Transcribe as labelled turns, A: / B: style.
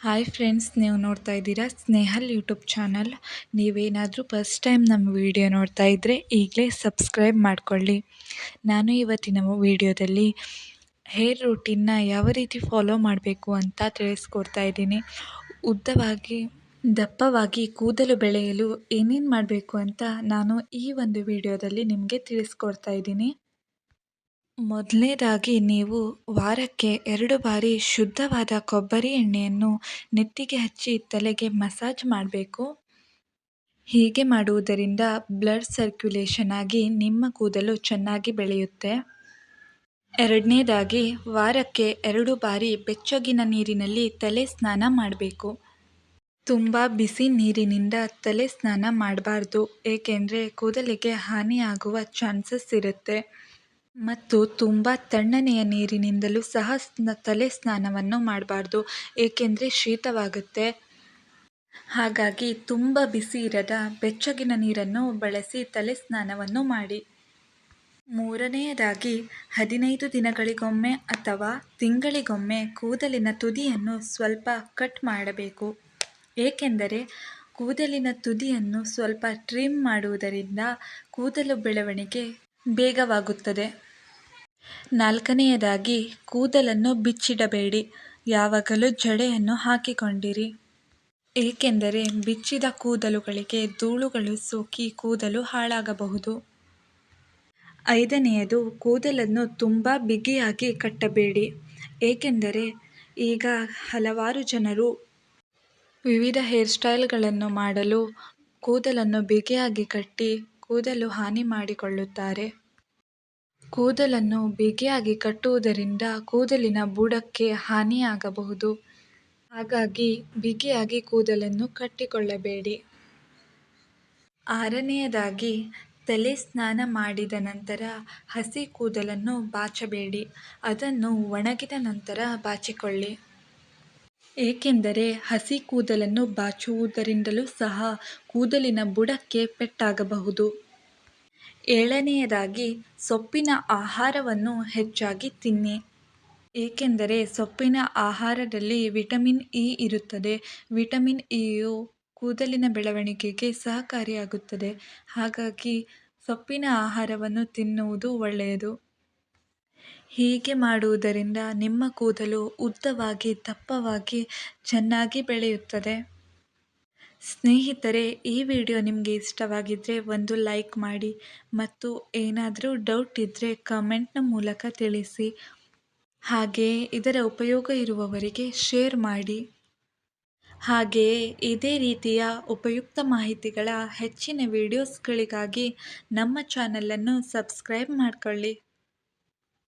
A: Hi friends, ನೀವು ನೋಡ್ತಾ ಇದ್ದೀರಾ ಸ್ನೇಹಲ್ ಯೂಟ್ಯೂಬ್ ಚಾನಲ್. ನೀವೇನಾದರೂ ಫಸ್ಟ್ ಟೈಮ್ ನಮ್ಮ ವಿಡಿಯೋ ನೋಡ್ತಾ ಇದ್ದರೆ ಈಗಲೇ ಸಬ್ಸ್ಕ್ರೈಬ್ ಮಾಡಿಕೊಳ್ಳಿ. ನಾನು ಇವತ್ತಿನ ವಿಡಿಯೋದಲ್ಲಿ ಹೇರ್ ರೂಟೀನ್ನ ಯಾವ ರೀತಿ ಫಾಲೋ ಮಾಡಬೇಕು ಅಂತ ತಿಳಿಸ್ಕೊಡ್ತಾ ಇದ್ದೀನಿ. ಉದ್ದವಾಗಿ ದಪ್ಪವಾಗಿ ಕೂದಲು ಬೆಳೆಯಲು ಏನೇನು ಮಾಡಬೇಕು ಅಂತ ನಾನು ಈ ಒಂದು ವಿಡಿಯೋದಲ್ಲಿ ನಿಮಗೆ ತಿಳಿಸ್ಕೊಡ್ತಾ ಇದ್ದೀನಿ. ಮೊದಲನೇದಾಗಿ ನೀವು ವಾರಕ್ಕೆ 2 ಬಾರಿ ಶುದ್ಧವಾದ ಕೊಬ್ಬರಿ ಎಣ್ಣೆಯನ್ನು ನೆತ್ತಿಗೆ ಹಚ್ಚಿ ತಲೆಗೆ ಮಸಾಜ್ ಮಾಡಬೇಕು. ಹೀಗೆ ಮಾಡುವುದರಿಂದ ಬ್ಲಡ್ ಸರ್ಕ್ಯುಲೇಷನ್ ಆಗಿ ನಿಮ್ಮ ಕೂದಲು ಚೆನ್ನಾಗಿ ಬೆಳೆಯುತ್ತೆ. ಎರಡನೇದಾಗಿ ವಾರಕ್ಕೆ 2 ಬಾರಿ ಬೆಚ್ಚಗಿನ ನೀರಿನಲ್ಲಿ ತಲೆ ಸ್ನಾನ ಮಾಡಬೇಕು. ತುಂಬ ಬಿಸಿ ನೀರಿನಿಂದ ತಲೆ ಸ್ನಾನ ಮಾಡಬಾರ್ದು, ಏಕೆಂದರೆ ಕೂದಲಿಗೆ ಹಾನಿಯಾಗುವ ಚಾನ್ಸಸ್ ಇರುತ್ತೆ. ಮತ್ತು ತುಂಬ ತಣ್ಣನೆಯ ನೀರಿನಿಂದಲೂ ಸಹ ತಲೆ ಸ್ನಾನವನ್ನು ಮಾಡಬಾರ್ದು, ಏಕೆಂದರೆ ಶೀತವಾಗುತ್ತೆ. ಹಾಗಾಗಿ ತುಂಬ ಬಿಸಿ ಇರದ ಬೆಚ್ಚಗಿನ ನೀರನ್ನು ಬಳಸಿ ತಲೆ ಸ್ನಾನವನ್ನು ಮಾಡಿ. ಮೂರನೆಯದಾಗಿ 15 ದಿನಗಳಿಗೊಮ್ಮೆ ಅಥವಾ ತಿಂಗಳಿಗೊಮ್ಮೆ ಕೂದಲಿನ ತುದಿಯನ್ನು ಸ್ವಲ್ಪ ಕಟ್ ಮಾಡಬೇಕು, ಏಕೆಂದರೆ ಕೂದಲಿನ ತುದಿಯನ್ನು ಸ್ವಲ್ಪ ಟ್ರಿಮ್ ಮಾಡುವುದರಿಂದ ಕೂದಲು ಬೆಳವಣಿಗೆ ಬೇಗವಾಗುತ್ತದೆ. ನಾಲ್ಕನೆಯದಾಗಿ ಕೂದಲನ್ನು ಬಿಚ್ಚಿಡಬೇಡಿ, ಯಾವಾಗಲೂ ಜಡೆಯನ್ನು ಹಾಕಿಕೊಂಡಿರಿ, ಏಕೆಂದರೆ ಬಿಚ್ಚಿದ ಕೂದಲುಗಳಿಗೆ ಧೂಳುಗಳು ಸೋಕಿ ಕೂದಲು ಹಾಳಾಗಬಹುದು. ಐದನೆಯದು, ಕೂದಲನ್ನು ತುಂಬ ಬಿಗಿಯಾಗಿ ಕಟ್ಟಬೇಡಿ, ಏಕೆಂದರೆ ಈಗ ಹಲವಾರು ಜನರು ವಿವಿಧ ಹೇರ್ ಸ್ಟೈಲ್ಗಳನ್ನು ಮಾಡಲು ಕೂದಲನ್ನು ಬಿಗಿಯಾಗಿ ಕಟ್ಟಿ ಕೂದಲು ಹಾನಿ ಮಾಡಿಕೊಳ್ಳುತ್ತಾರೆ. ಕೂದಲನ್ನು ಬಿಗಿಯಾಗಿ ಕಟ್ಟುವುದರಿಂದ ಕೂದಲಿನ ಬುಡಕ್ಕೆ ಹಾನಿಯಾಗಬಹುದು. ಹಾಗಾಗಿ ಬಿಗಿಯಾಗಿ ಕೂದಲನ್ನು ಕಟ್ಟಿಕೊಳ್ಳಬೇಡಿ. ಆರನೆಯದಾಗಿ, ತಲೆ ಸ್ನಾನ ಮಾಡಿದ ನಂತರ ಹಸಿ ಕೂದಲನ್ನು ಬಾಚಬೇಡಿ, ಅದನ್ನು ಒಣಗಿದ ನಂತರ ಬಾಚಿಕೊಳ್ಳಿ, ಏಕೆಂದರೆ ಹಸಿ ಕೂದಲನ್ನು ಬಾಚುವುದರಿಂದಲೂ ಸಹ ಕೂದಲಿನ ಬುಡಕ್ಕೆ ಪೆಟ್ಟಾಗಬಹುದು. ಏಳನೆಯದಾಗಿ, ಸೊಪ್ಪಿನ ಆಹಾರವನ್ನು ಹೆಚ್ಚಾಗಿ ತಿನ್ನಿ, ಏಕೆಂದರೆ ಸೊಪ್ಪಿನ ಆಹಾರದಲ್ಲಿ ವಿಟಮಿನ್ ಇ ಇರುತ್ತದೆ. ವಿಟಮಿನ್ ಇಯು ಕೂದಲಿನ ಬೆಳವಣಿಗೆಗೆ ಸಹಕಾರಿಯಾಗುತ್ತದೆ. ಹಾಗಾಗಿ ಸೊಪ್ಪಿನ ಆಹಾರವನ್ನು ತಿನ್ನುವುದು ಒಳ್ಳೆಯದು. ಹೀಗೆ ಮಾಡುವುದರಿಂದ ನಿಮ್ಮ ಕೂದಲು ಉದ್ದವಾಗಿ ದಪ್ಪವಾಗಿ ಚೆನ್ನಾಗಿ ಬೆಳೆಯುತ್ತದೆ. ಸ್ನೇಹಿತರೆ, ಈ ವಿಡಿಯೋ ನಿಮಗೆ ಇಷ್ಟವಾಗಿದ್ದರೆ ಒಂದು ಲೈಕ್ ಮಾಡಿ, ಮತ್ತು ಏನಾದರೂ ಡೌಟ್ ಇದ್ದರೆ ಕಮೆಂಟ್ನ ಮೂಲಕ ತಿಳಿಸಿ. ಹಾಗೆಯೇ ಇದರ ಉಪಯೋಗ ಇರುವವರಿಗೆ ಶೇರ್ ಮಾಡಿ. ಹಾಗೆಯೇ ಇದೇ ರೀತಿಯ ಉಪಯುಕ್ತ ಮಾಹಿತಿಗಳ ಹೆಚ್ಚಿನ ವಿಡಿಯೋಸ್ಗಳಿಗಾಗಿ ನಮ್ಮ ಚಾನಲನ್ನು ಸಬ್ಸ್ಕ್ರೈಬ್ ಮಾಡಿಕೊಳ್ಳಿ.